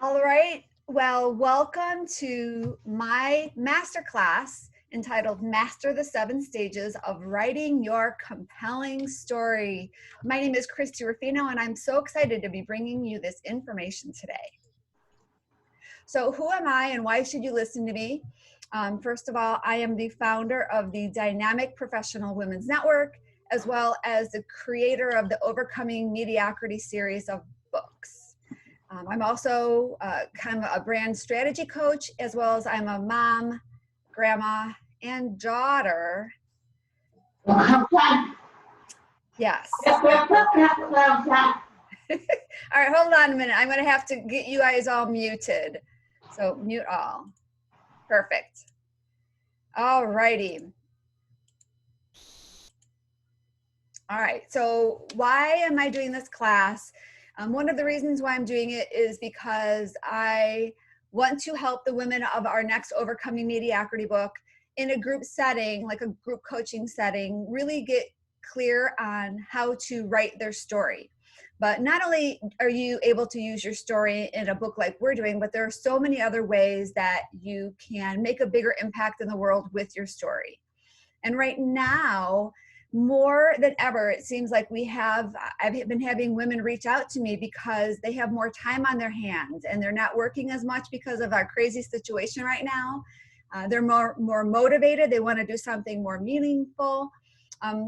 All right. Well, welcome to my masterclass entitled Master the 7 Stages of Writing Your Compelling Story. My name is Christy Ruffino, and I'm so excited to be bringing you this information today. So who am I and why should you listen to me? First of all, I am the founder of the Dynamic Professional Women's Network, as well as the creator of the Overcoming Mediocrity series of books. I'm also kind of a brand strategy coach, as well as I'm a mom, grandma, and daughter. Yes. All right, hold on a minute. I'm going to have to get you guys all muted. So mute all. Perfect. All righty. All right, so why am I doing this class? One of the reasons why I'm doing it is because I want to help the women of our next Overcoming Mediocrity book in a group setting, like a group coaching setting, really get clear on how to write their story. But not only are you able to use your story in a book like we're doing, but there are so many other ways that you can make a bigger impact in the world with your story. And right now, more than ever, it seems like I've been having women reach out to me because they have more time on their hands and they're not working as much because of our crazy situation right now. They're more motivated. They want to do something more meaningful.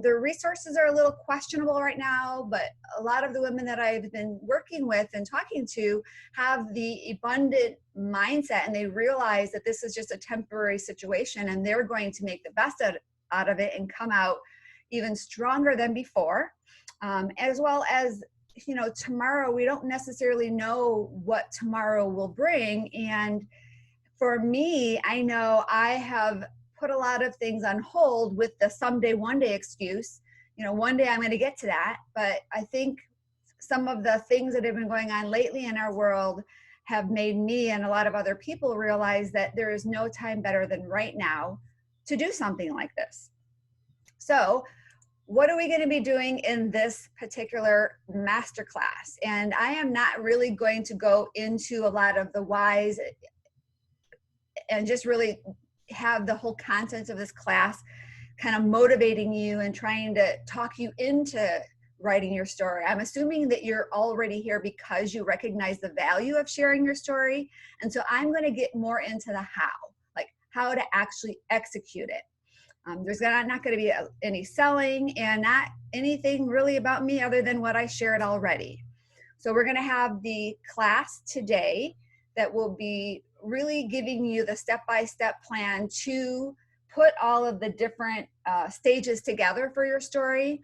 Their resources are a little questionable right now, but a lot of the women that I've been working with and talking to have the abundant mindset, and they realize that this is just a temporary situation and they're going to make the best out of it and come out even stronger than before. As well as, you know, tomorrow, we don't necessarily know what tomorrow will bring. And for me, I know I have put a lot of things on hold with the someday, one day excuse. You know, one day I'm going to get to that. But I think some of the things that have been going on lately in our world have made me and a lot of other people realize that there is no time better than right now to do something like this. So what are we going to be doing in this particular masterclass? And I am not really going to go into a lot of the whys and just really have the whole content of this class kind of motivating you and trying to talk you into writing your story. I'm assuming that you're already here because you recognize the value of sharing your story. And so I'm going to get more into the how, like how to actually execute it. There's not going to be any selling and not anything really about me other than what I shared already. So we're going to have the class today that will be really giving you the step-by-step plan to put all of the different stages together for your story.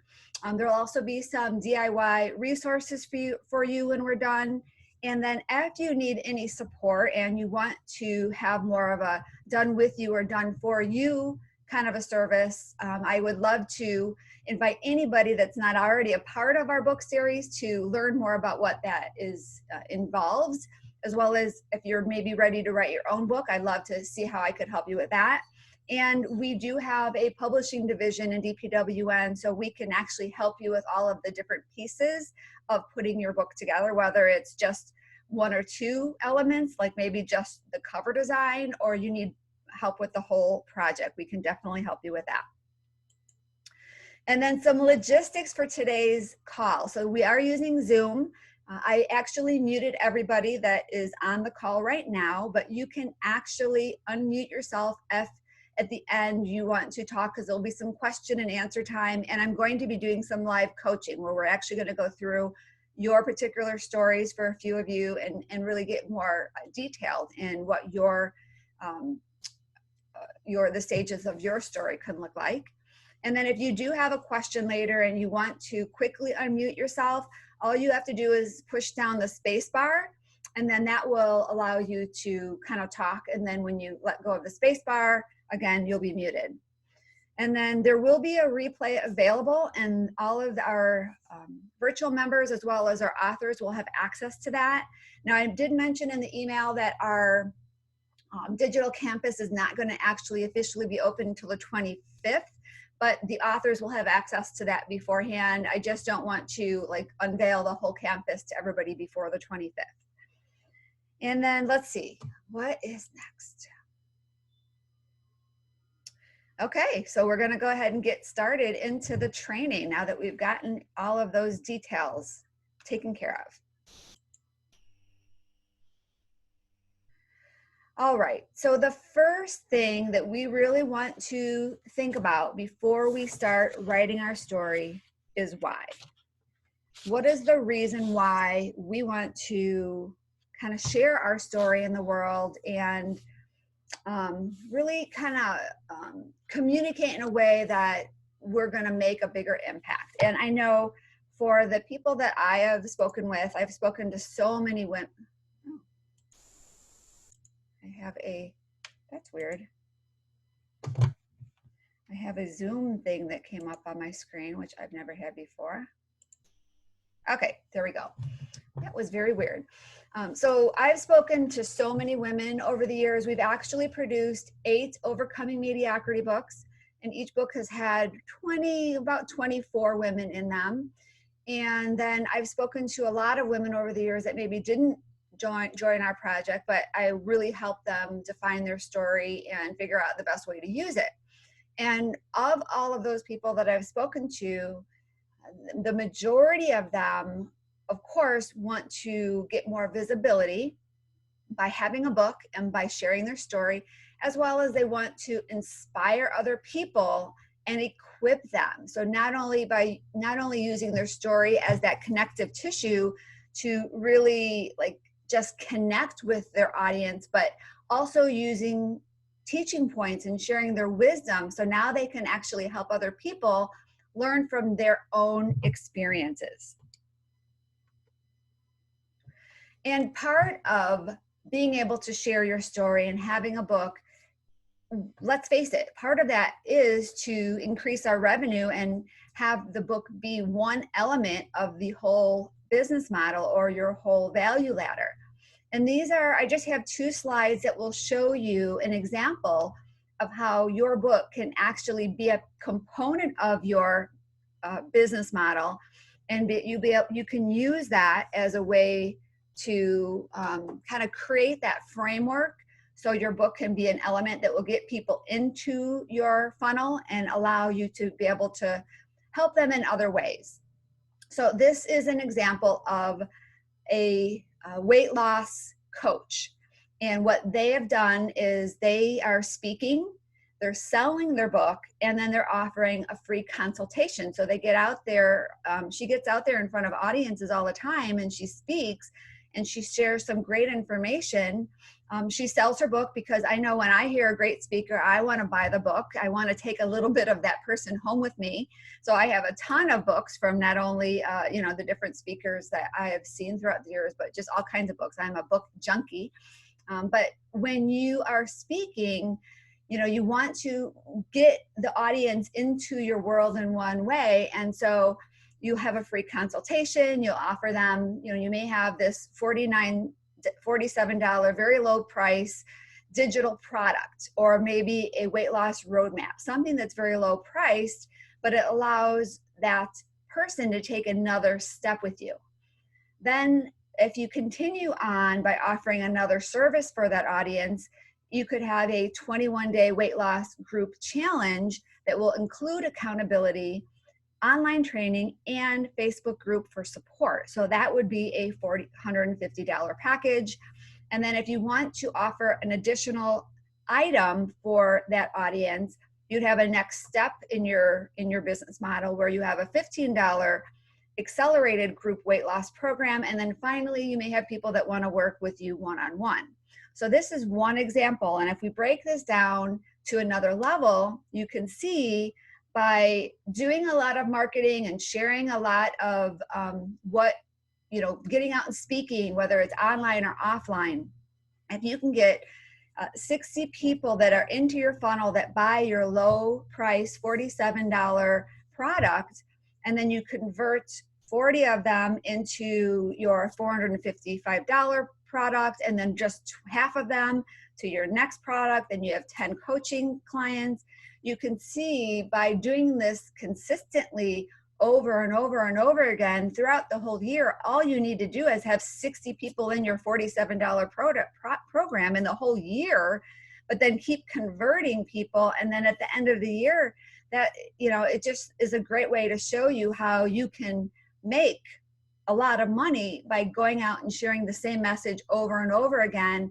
There'll also be some DIY resources for you when we're done. And then if you need any support and you want to have more of a done with you or done for you kind of a service, I would love to invite anybody that's not already a part of our book series to learn more about what that is involves, as well as if you're maybe ready to write your own book, I'd love to see how I could help you with that. And we do have a publishing division in DPWN, so we can actually help you with all of the different pieces of putting your book together, whether it's just one or two elements, like maybe just the cover design, or you need help with the whole project. We can definitely help you with that. And then some logistics for today's call. So we are using Zoom. I actually muted everybody that is on the call right now, but you can actually unmute yourself if at the end you want to talk, because there'll be some question and answer time. And I'm going to be doing some live coaching where we're actually going to go through your particular stories for a few of you and really get more detailed in what the stages of your story can look like. And then if you do have a question later and you want to quickly unmute yourself, all you have to do is push down the space bar, and then that will allow you to kind of talk. And then when you let go of the space bar, again, you'll be muted. And then there will be a replay available, and all of our virtual members as well as our authors will have access to that. Now, I did mention in the email that our digital campus is not going to actually officially be open until the 25th, but the authors will have access to that beforehand. I just don't want to like unveil the whole campus to everybody before the 25th. And then let's see, what is next? Okay, so we're going to go ahead and get started into the training now that we've gotten all of those details taken care of. All right, so the first thing that we really want to think about before we start writing our story is why. What is the reason why we want to kind of share our story in the world and really kind of communicate in a way that we're going to make a bigger impact? And I know for the people that I have spoken with, I've spoken to so many women. I have a, that's weird. I have a Zoom thing that came up on my screen, which I've never had before. Okay, there we go. That was very weird. So I've spoken to so many women over the years. We've actually produced 8 Overcoming Mediocrity books, and each book has had about 24 women in them. And then I've spoken to a lot of women over the years that maybe didn't join our project, but I really helped them define their story and figure out the best way to use it. And of all of those people that I've spoken to, the majority of them, of course, want to get more visibility by having a book and by sharing their story, as well as they want to inspire other people and equip them. So not only using their story as that connective tissue to really like just connect with their audience, but also using teaching points and sharing their wisdom. So now they can actually help other people learn from their own experiences. And part of being able to share your story and having a book, let's face it, part of that is to increase our revenue and have the book be one element of the whole business model or your whole value ladder. And these are, I just have 2 slides that will show you an example of how your book can actually be a component of your business model, and you can use that as a way to kind of create that framework so your book can be an element that will get people into your funnel and allow you to be able to help them in other ways. So this is an example of a weight loss coach, and what they have done is they are speaking, they're selling their book, and then they're offering a free consultation. So they get out there, she gets out there in front of audiences all the time, and she speaks and she shares some great information. She sells her book because I know when I hear a great speaker, I want to buy the book. I want to take a little bit of that person home with me. So I have a ton of books from not only the different speakers that I have seen throughout the years, but just all kinds of books. I'm a book junkie. But when you are speaking, you want to get the audience into your world in one way. And so you have a free consultation, you'll offer them, you may have this $47 very low price digital product, or maybe a weight loss roadmap, something that's very low priced, but it allows that person to take another step with you. Then if you continue on by offering another service for that audience, you could have a 21-day weight loss group challenge that will include accountability, online training, and Facebook group for support. So that would be a $150 package. And then if you want to offer an additional item for that audience, you'd have a next step in your business model where you have a $15 accelerated group weight loss program. And then finally, you may have people that want to work with you one-on-one. So this is one example. And if we break this down to another level, you can see by doing a lot of marketing and sharing a lot of getting out and speaking, whether it's online or offline, if you can get 60 people that are into your funnel that buy your low price $47 product, and then you convert 40 of them into your $455 product, and then just half of them to your next product, and you have 10 coaching clients, you can see by doing this consistently over and over and over again throughout the whole year, all you need to do is have 60 people in your $47 program in the whole year, but then keep converting people. And then at the end of the year, that, you know, it just is a great way to show you how you can make a lot of money by going out and sharing the same message over and over again,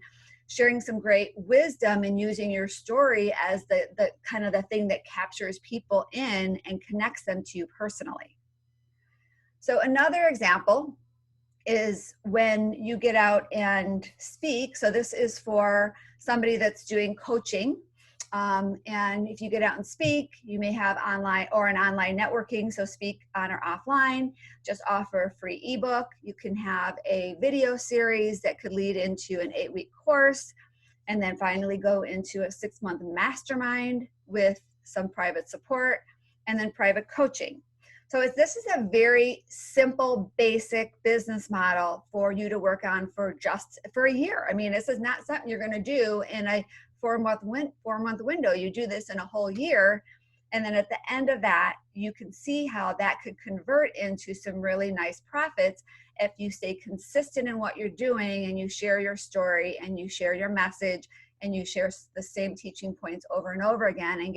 sharing some great wisdom and using your story as the kind of the thing that captures people in and connects them to you personally. So another example is when you get out and speak. So this is for somebody that's doing coaching. And if you get out and speak, you may have online or an online networking. So speak on or offline, just offer a free ebook. You can have a video series that could lead into an 8-week course, and then finally go into a 6-month mastermind with some private support and then private coaching. So this is a very simple, basic business model for you to work on for a year. I mean, this is not something you're going to do in a 4-month window. You do this in a whole year. And then at the end of that, you can see how that could convert into some really nice profits if you stay consistent in what you're doing and you share your story and you share your message and you share the same teaching points over and over again and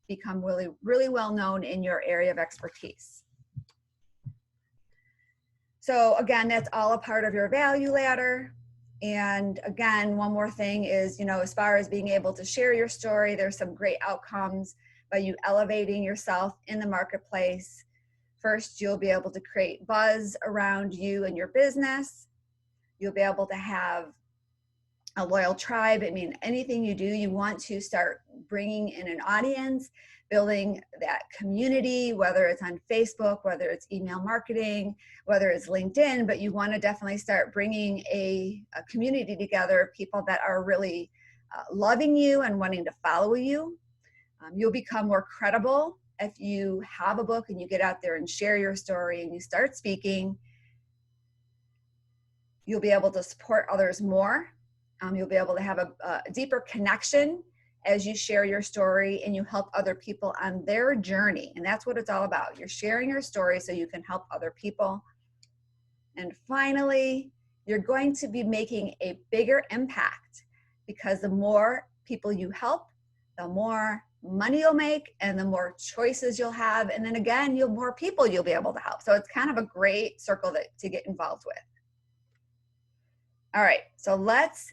become really, really well known in your area of expertise. So again, that's all a part of your value ladder. And again, one more thing is, you know, as far as being able to share your story, there's some great outcomes by you elevating yourself in the marketplace. First, you'll be able to create buzz around you and your business. You'll be able to have a loyal tribe. I mean, anything you do, you want to start bringing in an audience, building that community, whether it's on Facebook, whether it's email marketing, whether it's LinkedIn, but you want to definitely start bringing a community together of people that are really loving you and wanting to follow you. You'll become more credible if you have a book and you get out there and share your story and you start speaking. You'll be able to support others more. You'll be able to have a deeper connection as you share your story and you help other people on their journey. And that's what it's all about. You're sharing your story so you can help other people. And finally, you're going to be making a bigger impact because the more people you help, the more money you'll make and the more choices you'll have. And then again, more people you'll be able to help. So it's kind of a great circle to get involved with. All right, so let's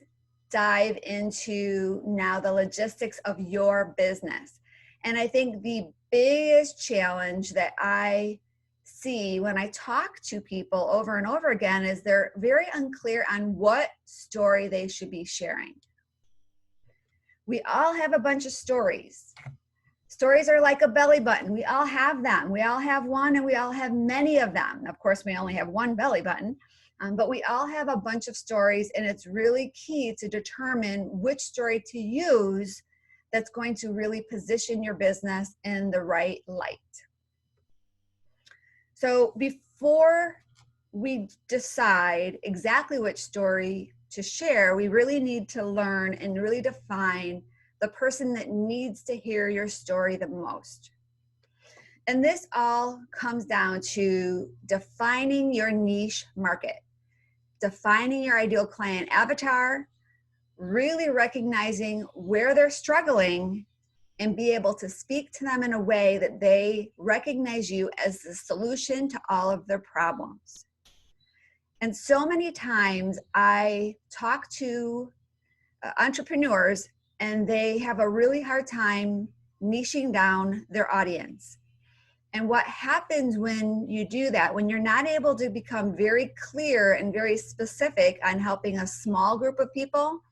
dive into now the logistics of your business. And I think the biggest challenge that I see when I talk to people over and over again is they're very unclear on what story they should be sharing. We all have a bunch of stories. Stories are like a belly button. We all have them. We all have one and we all have many of them. Of course, we only have one belly button. But we all have a bunch of stories, and it's really key to determine which story to use that's going to really position your business in the right light. So before we decide exactly which story to share, we really need to learn and really define the person that needs to hear your story the most. And this all comes down to defining your niche market, defining your ideal client avatar, really recognizing where they're struggling and be able to speak to them in a way that they recognize you as the solution to all of their problems. And so many times I talk to entrepreneurs and they have a really hard time niching down their audience. And what happens when you do that, when you're not able to become very clear and very specific on helping a small group of people,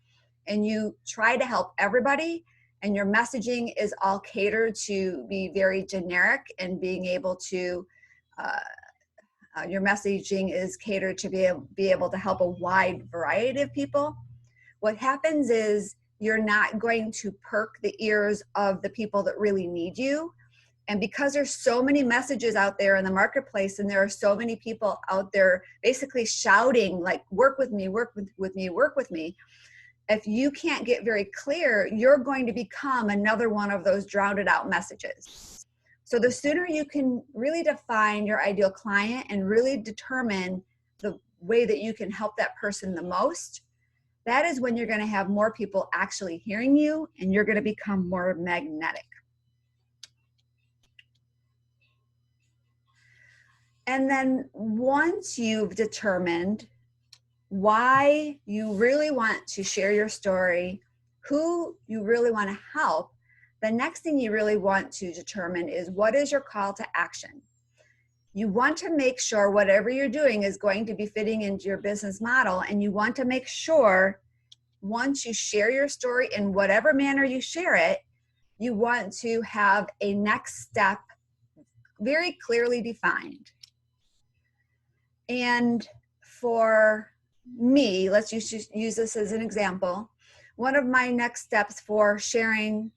and you try to help everybody, and your messaging is all catered to be very generic and being able to, your messaging is catered to be able to help a wide variety of people, what happens is you're not going to perk the ears of the people that really need you. And because there's so many messages out there in the marketplace and there are so many people out there basically shouting like, work with me, work with me, work with me, if you can't get very clear, you're going to become another one of those drowned out messages. So the sooner you can really define your ideal client and really determine the way that you can help that person the most, that is when you're going to have more people actually hearing you, and you're going to become more magnetic. And then once you've determined why you really want to share your story, who you really want to help, the next thing you really want to determine is, what is your call to action? You want to make sure whatever you're doing is going to be fitting into your business model, and you want to make sure once you share your story in whatever manner you share it, you want to have a next step very clearly defined. And for me, let's use this as an example. One of my next steps for sharing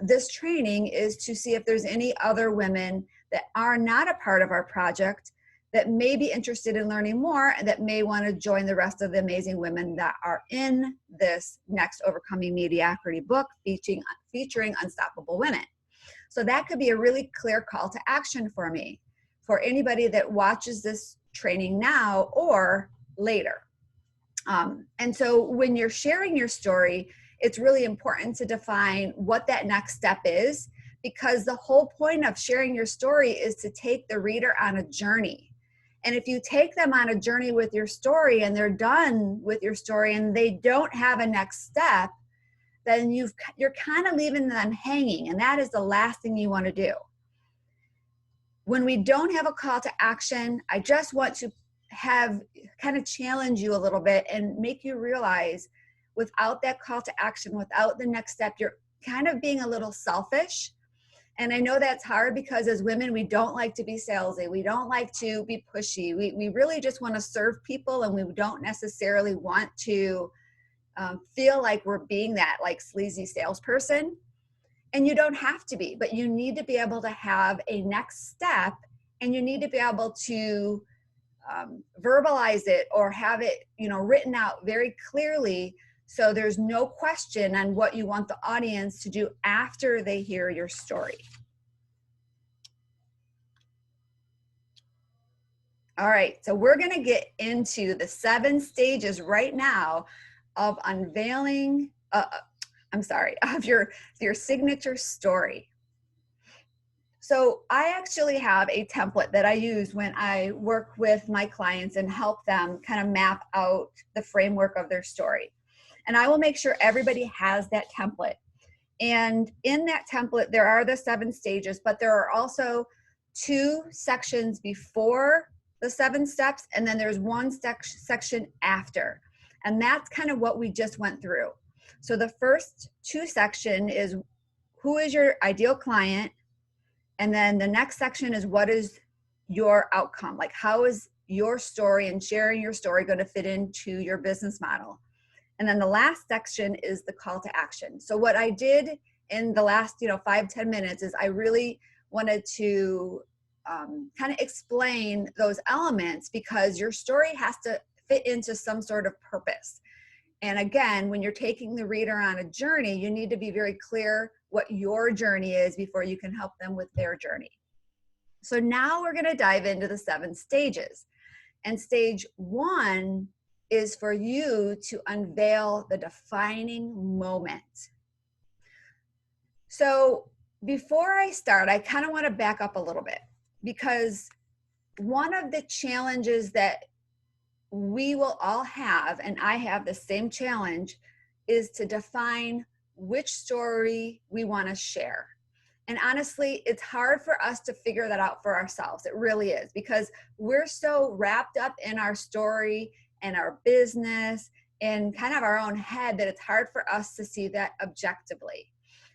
this training is to see if there's any other women that are not a part of our project that may be interested in learning more and that may want to join the rest of the amazing women that are in this Next Overcoming Mediocrity book featuring unstoppable women. So that could be a really clear call to action for me, for anybody that watches this training now or later. And so when you're sharing your story, it's really important to define what that next step is, because the whole point of sharing your story is to take the reader on a journey. And if you take them on a journey with your story and they're done with your story and they don't have a next step, then you're kind of leaving them hanging, and that is the last thing you want to do. When we don't have a call to action, I just want to kind of challenge you a little bit and make you realize, without that call to action, without the next step, you're kind of being a little selfish. And I know that's hard, because as women, we don't like to be salesy. We don't like to be pushy. We really just want to serve people, and we don't necessarily want to feel like we're being that like sleazy salesperson. And you don't have to be, but you need to be able to have a next step, and you need to be able to verbalize it or have it, written out very clearly, so there's no question on what you want the audience to do after they hear your story. All right, so we're going to get into the 7 stages right now of unveiling, of your signature story. So I actually have a template that I use when I work with my clients and help them kind of map out the framework of their story. And I will make sure everybody has that template. And in that template, there are the 7 stages, but there are also 2 sections before the 7 steps, and then there's 1 section after. And that's kind of what we just went through. So the first 2 section is, who is your ideal client? And then the next section is, what is your outcome? Like, how is your story and sharing your story going to fit into your business model? And then the last section is the call to action. So what I did in the last 5-10 minutes is I really wanted to kind of explain those elements, because your story has to fit into some sort of purpose. And again, when you're taking the reader on a journey, you need to be very clear what your journey is before you can help them with their journey. So now we're going to dive into the 7 stages. And stage 1 is for you to unveil the defining moment. So before I start, I kind of want to back up a little bit, because one of the challenges that we will all have, and I have the same challenge, is to define which story we want to share. And honestly, it's hard for us to figure that out for ourselves. It really is, because we're so wrapped up in our story and our business and kind of our own head that it's hard for us to see that objectively.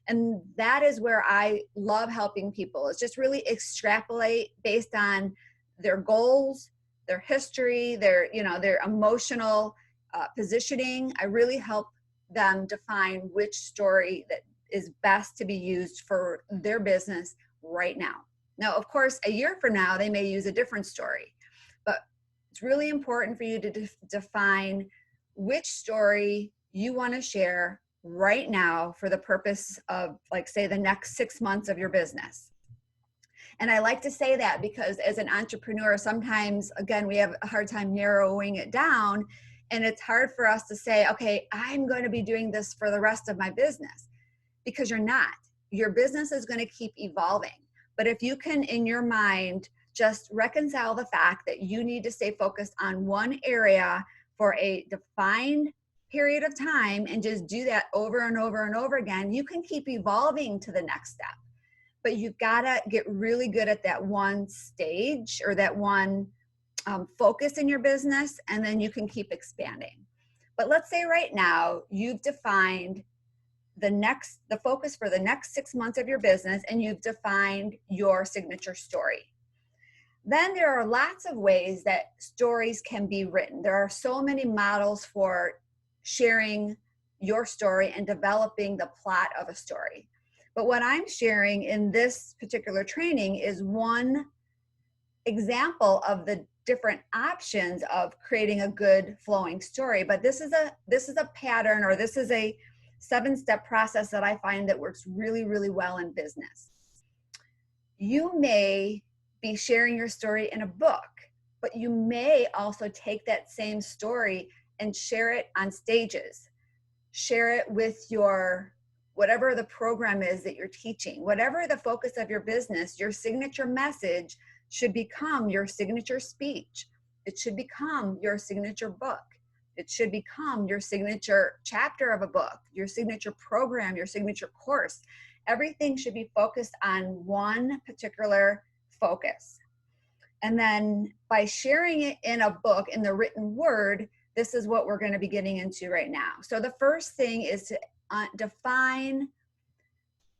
And that is where I love helping people, is just really extrapolate based on their goals, their history, their emotional positioning. I really help them define which story that is best to be used for their business right now. Now, of course, a year from now, they may use a different story, but it's really important for you to define which story you want to share right now for the purpose of, like, say, the next 6 months of your business? And I like to say that because as an entrepreneur, sometimes, again, we have a hard time narrowing it down. And it's hard for us to say, okay, I'm going to be doing this for the rest of my business, because you're not. Your business is going to keep evolving. But if you can, in your mind, just reconcile the fact that you need to stay focused on one area for a defined period of time and just do that over and over and over again, you can keep evolving to the next step. But you've got to get really good at that one stage or that one focus in your business, and then you can keep expanding. But let's say right now you've defined the focus for the next 6 months of your business, and you've defined your signature story. Then there are lots of ways that stories can be written. There are so many models for sharing your story and developing the plot of a story. But what I'm sharing in this particular training is one example of the different options of creating a good flowing story. But this is a pattern, or this is a 7-step process that I find that works really, really well in business. You may be sharing your story in a book, but you may also take that same story and share it on stages. Share it with your, whatever the program is that you're teaching, whatever the focus of your business, your signature message should become your signature speech. It should become your signature book. It should become your signature chapter of a book, your signature program, your signature course. Everything should be focused on one particular focus. And then by sharing it in a book, in the written word, this is what we're going to be getting into right now. So the first thing is to define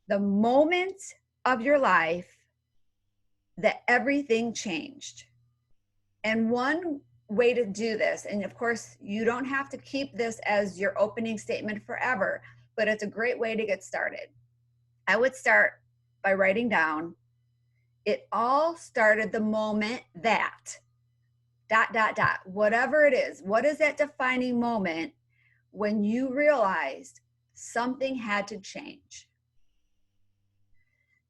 the moment of your life that everything changed. And one way to do this, and of course, you don't have to keep this as your opening statement forever, but it's a great way to get started. I would start by writing down, it all started the moment that, ... whatever it is. What is that defining moment when you realized something had to change?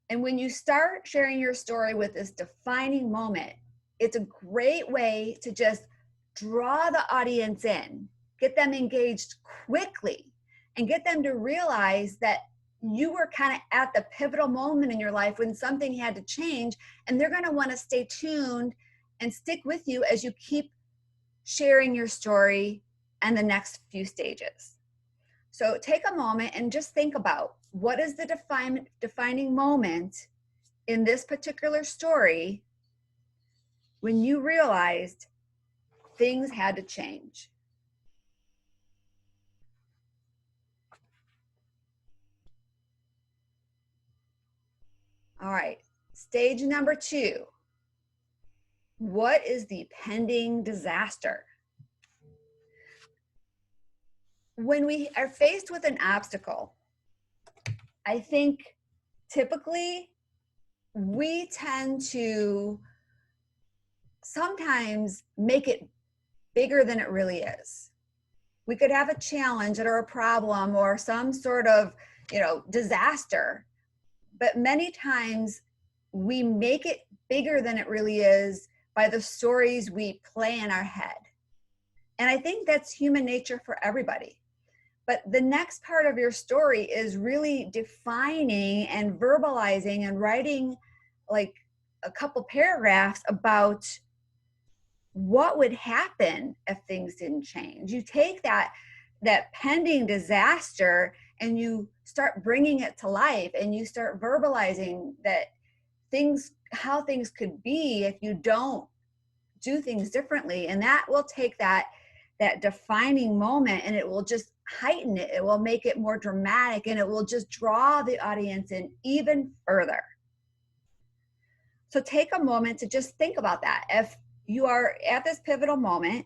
And when you start sharing your story with this defining moment, it's a great way to just draw the audience in, get them engaged quickly, and get them to realize that you were kind of at the pivotal moment in your life when something had to change, and they're going to want to stay tuned and stick with you as you keep sharing your story and the next few stages. So take a moment and just think about, what is the defining moment in this particular story when you realized things had to change? All right, stage number 2. What is the pending disaster? When we are faced with an obstacle, I think typically we tend to sometimes make it bigger than it really is. We could have a challenge or a problem or some sort of, disaster, but many times we make it bigger than it really is by the stories we play in our head. And I think that's human nature for everybody. But the next part of your story is really defining and verbalizing and writing like a couple paragraphs about what would happen if things didn't change. You take that pending disaster and you start bringing it to life, and you start verbalizing that how things could be if you don't do things differently. And that will take that defining moment, and it will just heighten it. It will make it more dramatic, and it will just draw the audience in even further. So take a moment to just think about that. If you are at this pivotal moment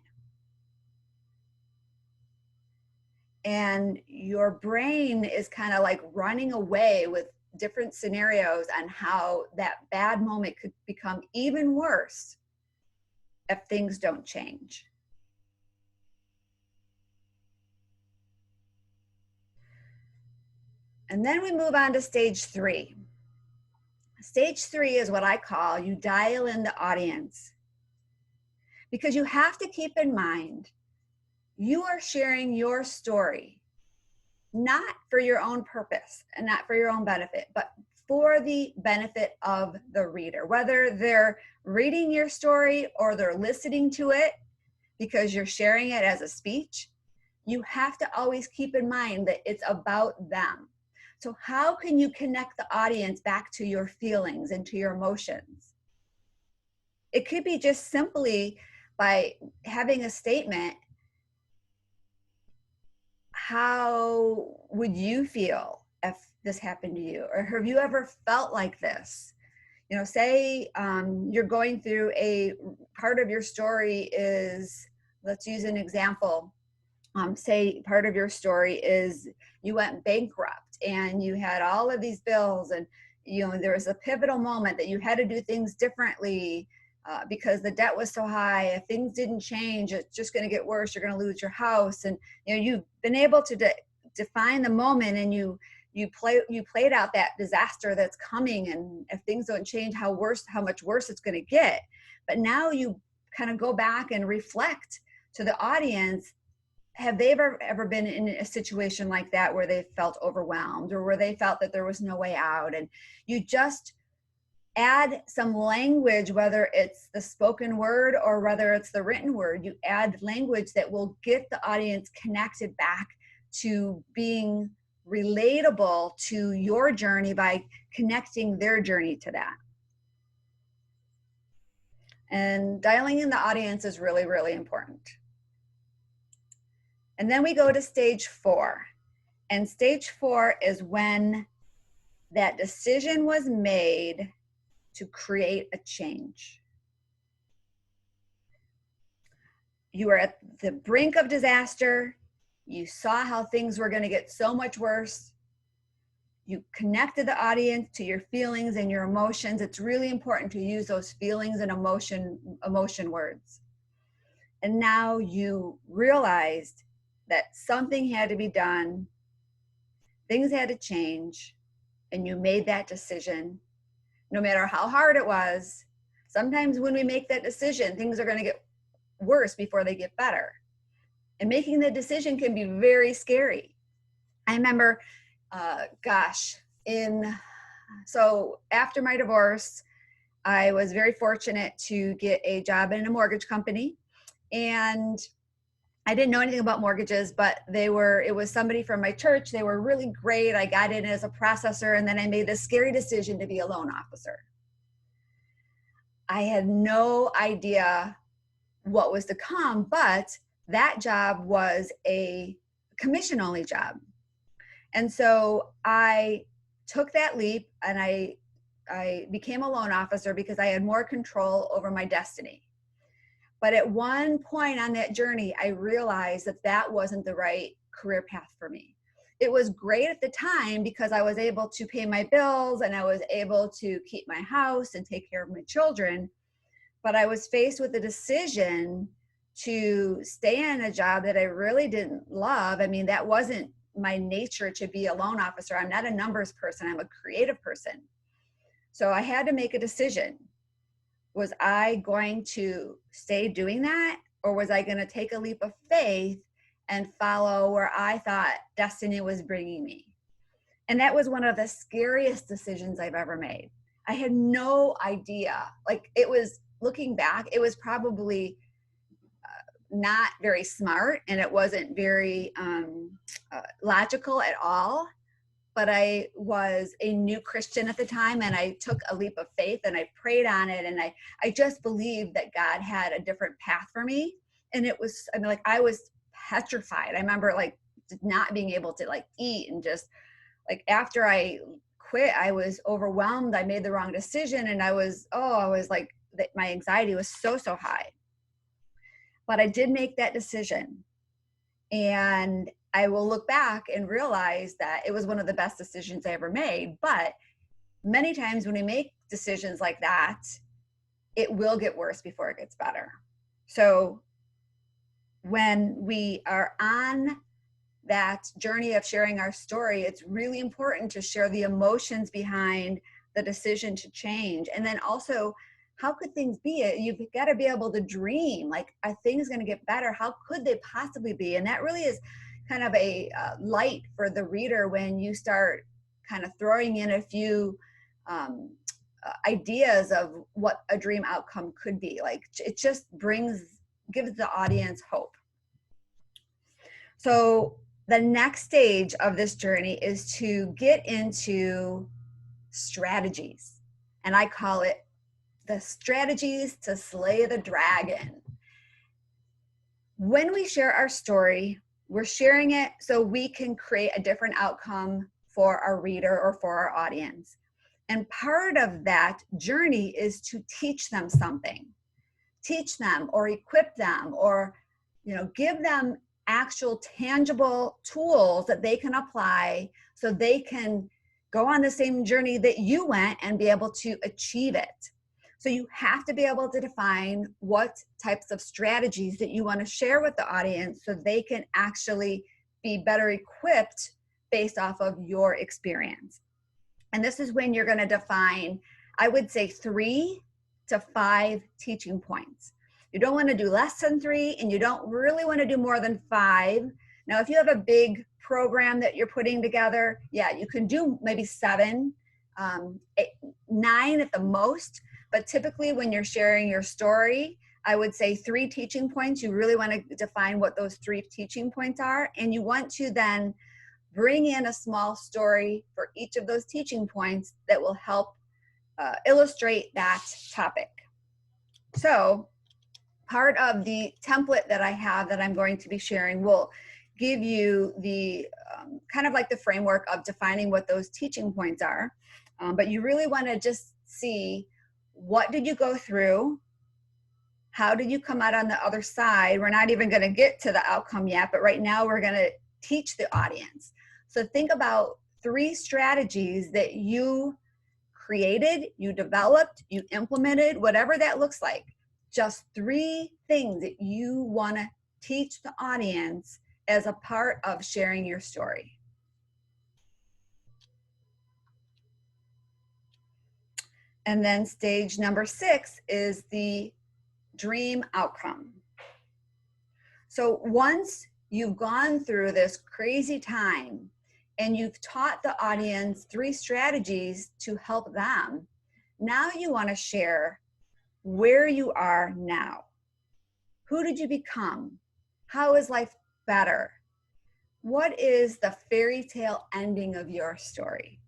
and your brain is kind of like running away with different scenarios on how that bad moment could become even worse if things don't change. And then we move on to stage 3. Stage 3 is what I call you dial in the audience. Because you have to keep in mind, you are sharing your story, not for your own purpose and not for your own benefit, but for the benefit of the reader, whether they're reading your story or they're listening to it because you're sharing it as a speech. You have to always keep in mind that it's about them. So how can you connect the audience back to your feelings and to your emotions? It could be just simply by having a statement. How would you feel if this happened to you? Or have you ever felt like this? You know, say you're going through a part of your story is, let's use an example. Say part of your story is you went bankrupt and you had all of these bills, and you know there was a pivotal moment that you had to do things differently because the debt was so high. If things didn't change, it's just going to get worse. You're going to lose your house, and you know you've been able to define the moment, and you played out that disaster that's coming, and if things don't change, how much worse it's going to get. But now you kind of go back and reflect to the audience. Have they ever been in a situation like that where they felt overwhelmed or where they felt that there was no way out? And you just add some language, whether it's the spoken word or whether it's the written word. You add language that will get the audience connected back to being relatable to your journey by connecting their journey to that. And dialing in the audience is really, really important. And then we go to stage 4. And stage 4 is when that decision was made to create a change. You are at the brink of disaster. You saw how things were going to get so much worse. You connected the audience to your feelings and your emotions. It's really important to use those feelings and emotion words. And now you realized that something had to be done, things had to change, and you made that decision. No matter how hard it was, sometimes when we make that decision, things are going to get worse before they get better. And making the decision can be very scary. I remember, so after my divorce, I was very fortunate to get a job in a mortgage company. And I didn't know anything about mortgages, but it was somebody from my church. They were really great. I got in as a processor, and then I made this scary decision to be a loan officer. I had no idea what was to come, but that job was a commission-only job. And so I took that leap, and I became a loan officer because I had more control over my destiny. But at one point on that journey, I realized that that wasn't the right career path for me. It was great at the time because I was able to pay my bills and I was able to keep my house and take care of my children. But I was faced with the decision to stay in a job that I really didn't love. I mean, that wasn't my nature to be a loan officer. I'm not a numbers person. I'm a creative person. So I had to make a decision. Was I going to stay doing that, or was I going to take a leap of faith and follow where I thought destiny was bringing me? And that was one of the scariest decisions I've ever made. I had no idea. Like, it was, looking back, it was probably not very smart, and it wasn't very logical at all. But I was a new Christian at the time, and I took a leap of faith and I prayed on it. And I just believed that God had a different path for me. And it was, I mean, like, I was petrified. I remember like not being able to like eat, and just like after I quit, I was overwhelmed. I made the wrong decision, and I was like, my anxiety was so high. But I did make that decision. And I will look back and realize that it was one of the best decisions I ever made. But many times when we make decisions like that, it will get worse before it gets better. So when we are on that journey of sharing our story, it's really important to share the emotions behind the decision to change. And then also, how could things be? You've got to be able to dream, like, are things going to get better? How could they possibly be? And that really is kind of a light for the reader when you start kind of throwing in a few ideas of what a dream outcome could be. Like, it just gives the audience hope. So the next stage of this journey is to get into strategies. And I call it the strategies to slay the dragon. When we share our story, we're sharing it so we can create a different outcome for our reader or for our audience. And part of that journey is to teach them something. Teach them or equip them, or give them actual tangible tools that they can apply so they can go on the same journey that you went and be able to achieve it. So you have to be able to define what types of strategies that you want to share with the audience so they can actually be better equipped based off of your experience. And this is when you're going to define, I would say, 3 to 5 teaching points. You don't want to do less than 3, and you don't really want to do more than 5. Now, if you have a big program that you're putting together, yeah, you can do maybe 7, 8, 9 at the most. But typically when you're sharing your story, I would say 3 teaching points. You really want to define what those 3 teaching points are. And you want to then bring in a small story for each of those teaching points that will help illustrate that topic. So part of the template that I have that I'm going to be sharing will give you the kind of like the framework of defining what those teaching points are. But you really want to just see, what did you go through? How did you come out on the other side? We're not even going to get to the outcome yet, but right now we're going to teach the audience. So think about 3 strategies that you created, you developed, you implemented, whatever that looks like. Just 3 things that you want to teach the audience as a part of sharing your story. And then stage number 6 is the dream outcome. So once you've gone through this crazy time and you've taught the audience 3 strategies to help them, now you want to share where you are now. Who did you become? How is life better? What is the fairy tale ending of your story?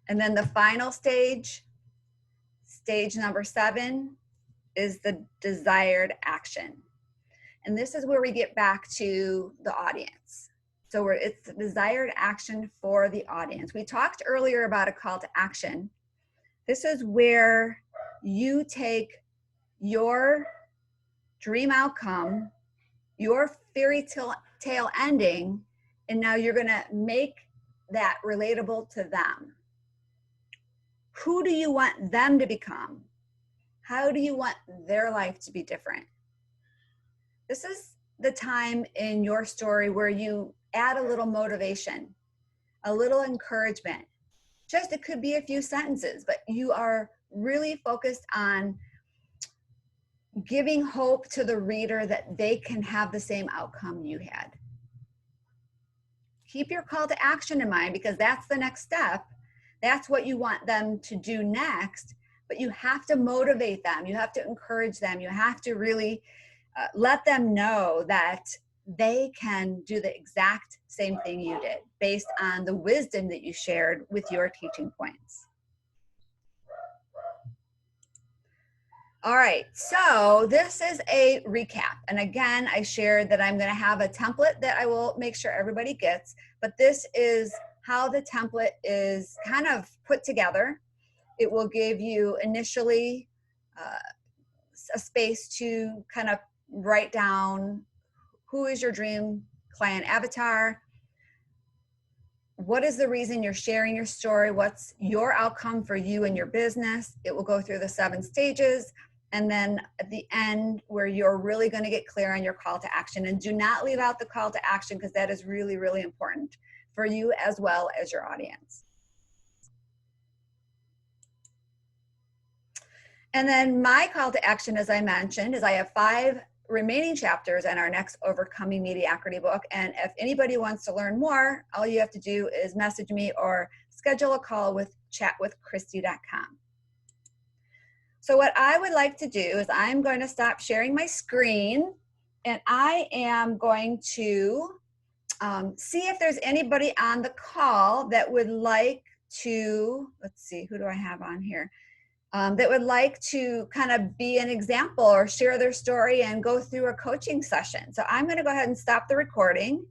And then the final stage, stage number 7, is the desired action. And this is where we get back to the audience. So it's the desired action for the audience. We talked earlier about a call to action. This is where you take your dream outcome, your fairy tale ending, and now you're going to make that relatable to them. Who do you want them to become? How do you want their life to be different? This is the time in your story where you add a little motivation, a little encouragement. Just, it could be a few sentences, but you are really focused on giving hope to the reader that they can have the same outcome you had. Keep your call to action in mind, because that's the next step. That's what you want them to do next, but you have to motivate them. You have to encourage them. You have to really let them know that they can do the exact same thing you did based on the wisdom that you shared with your teaching points. All right, so this is a recap. And again, I shared that I'm going to have a template that I will make sure everybody gets, but this is how the template is kind of put together. It will give you initially a space to kind of write down who is your dream client avatar, what is the reason you're sharing your story, what's your outcome for you and your business. It will go through the 7 stages, and then at the end where you're really going to get clear on your call to action. And do not leave out the call to action, because that is really, really important for you as well as your audience. And then my call to action, as I mentioned, is I have 5 remaining chapters in our next Overcoming Mediocrity book. And if anybody wants to learn more, all you have to do is message me or schedule a call with chatwithchristy.com. So what I would like to do is I'm going to stop sharing my screen, and I am going to see if there's anybody on the call that would like to, let's see, who do I have on here? That would like to kind of be an example or share their story and go through a coaching session. So I'm going to go ahead and stop the recording.